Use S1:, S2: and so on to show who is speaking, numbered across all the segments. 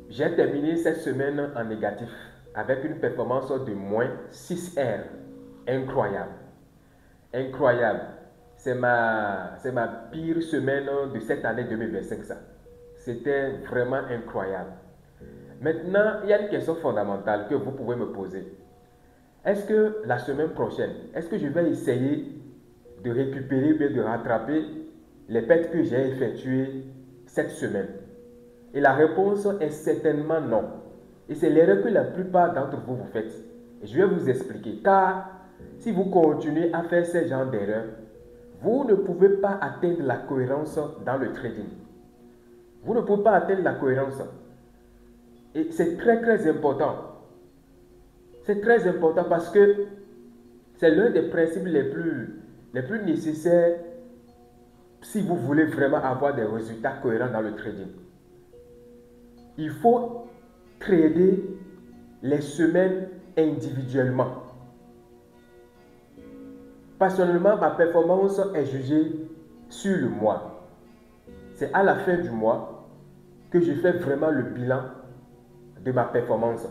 S1: J'ai terminé cette semaine en négatif avec une performance de moins 6R. Incroyable. Incroyable. C'est ma pire semaine de cette année 2025, ça. C'était vraiment incroyable. Maintenant, il y a une question fondamentale que vous pouvez me poser. Est-ce que la semaine prochaine, est-ce que je vais essayer de récupérer ou de rattraper les pertes que j'ai effectuées cette semaine? Et la réponse est certainement non. Et c'est l'erreur que la plupart d'entre vous faites. Et je vais vous expliquer. Car si vous continuez à faire ce genre d'erreur, vous ne pouvez pas atteindre la cohérence dans le trading. Vous ne pouvez pas atteindre la cohérence. Et c'est très très important. C'est très important parce que c'est l'un des principes les plus nécessaires si vous voulez vraiment avoir des résultats cohérents dans le trading. Il faut trader les semaines individuellement. Personnellement, ma performance est jugée sur le mois. C'est à la fin du mois que je fais vraiment le bilan de ma performance.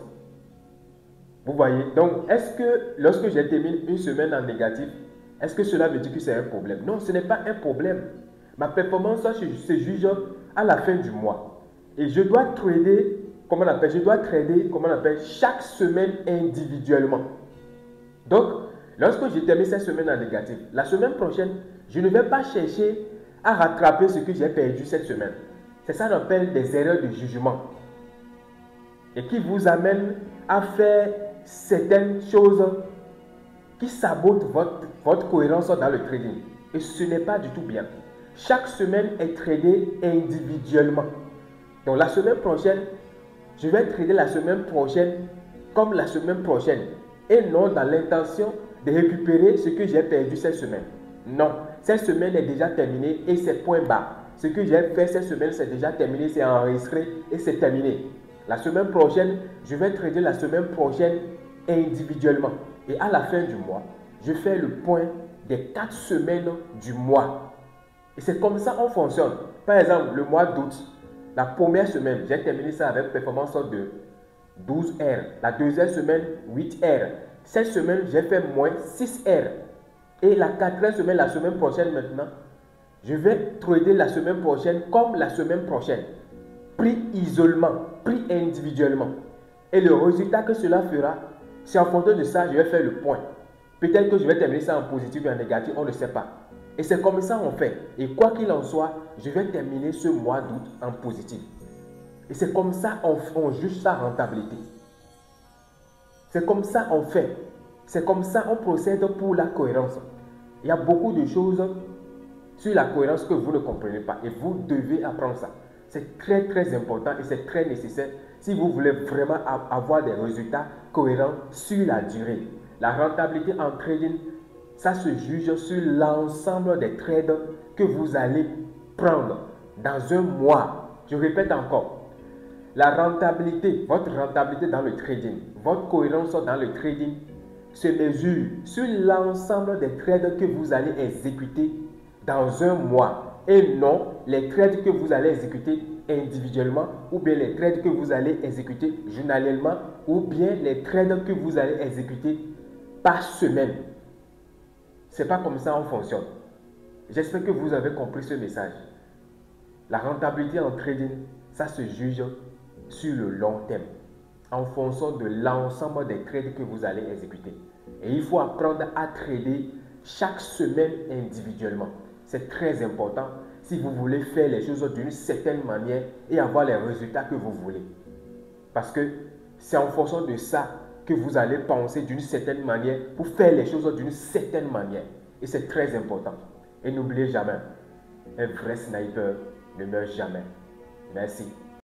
S1: Vous voyez? Donc, est-ce que lorsque j'ai terminé une semaine en négatif, est-ce que cela veut dire que c'est un problème? Non, ce n'est pas un problème. Ma performance se juge à la fin du mois. Et je dois trader, chaque semaine individuellement. Donc, lorsque je termine cette semaine en négatif, la semaine prochaine, je ne vais pas chercher à rattraper ce que j'ai perdu cette semaine. C'est ça qu'on appelle des erreurs de jugement. Et qui vous amènent à faire certaines choses qui sabotent votre cohérence dans le trading. Et ce n'est pas du tout bien. Chaque semaine est tradée individuellement. Donc la semaine prochaine, je vais trader la semaine prochaine comme la semaine prochaine. Et non dans l'intention de récupérer ce que j'ai perdu cette semaine. Non, cette semaine est déjà terminée et c'est point bas. Ce que j'ai fait cette semaine, c'est déjà terminé, c'est enregistré et c'est terminé. La semaine prochaine, je vais trader la semaine prochaine individuellement. Et à la fin du mois, je fais le point des 4 semaines du mois. Et c'est comme ça qu'on fonctionne. Par exemple, le mois d'août, la première semaine, j'ai terminé ça avec performance de 12R. La deuxième semaine, 8R. Cette semaine, j'ai fait moins 6R. Et la quatrième semaine, la semaine prochaine maintenant, je vais trader la semaine prochaine comme la semaine prochaine. Pris isolement, pris individuellement. Et le résultat que cela fera, c'est en fonction de ça, je vais faire le point. Peut-être que je vais terminer ça en positif ou en négatif, on ne sait pas. Et c'est comme ça qu'on fait. Et quoi qu'il en soit, je vais terminer ce mois d'août en positif. Et c'est comme ça on juge sa rentabilité. C'est comme ça on fait. C'est comme ça on procède pour la cohérence. Il y a beaucoup de choses sur la cohérence que vous ne comprenez pas. Et vous devez apprendre ça. C'est très très important et c'est très nécessaire si vous voulez vraiment avoir des résultats cohérents sur la durée. La rentabilité en trading, ça se juge sur l'ensemble des trades que vous allez prendre dans un mois. Je répète encore. La rentabilité, votre rentabilité dans le trading, votre cohérence dans le trading se mesure sur l'ensemble des trades que vous allez exécuter dans un mois et non les trades que vous allez exécuter individuellement ou bien les trades que vous allez exécuter journalièrement ou bien les trades que vous allez exécuter par semaine. C'est pas comme ça on fonctionne. J'espère que vous avez compris ce message. La rentabilité en trading, ça se juge sur le long terme en fonction de l'ensemble des trades que vous allez exécuter. Et il faut apprendre à trader chaque semaine individuellement. C'est très important si vous voulez faire les choses d'une certaine manière et avoir les résultats que vous voulez. Parce que c'est en fonction de ça que vous allez penser d'une certaine manière pour faire les choses d'une certaine manière. Et c'est très important. Et n'oubliez jamais, un vrai sniper ne meurt jamais. Merci.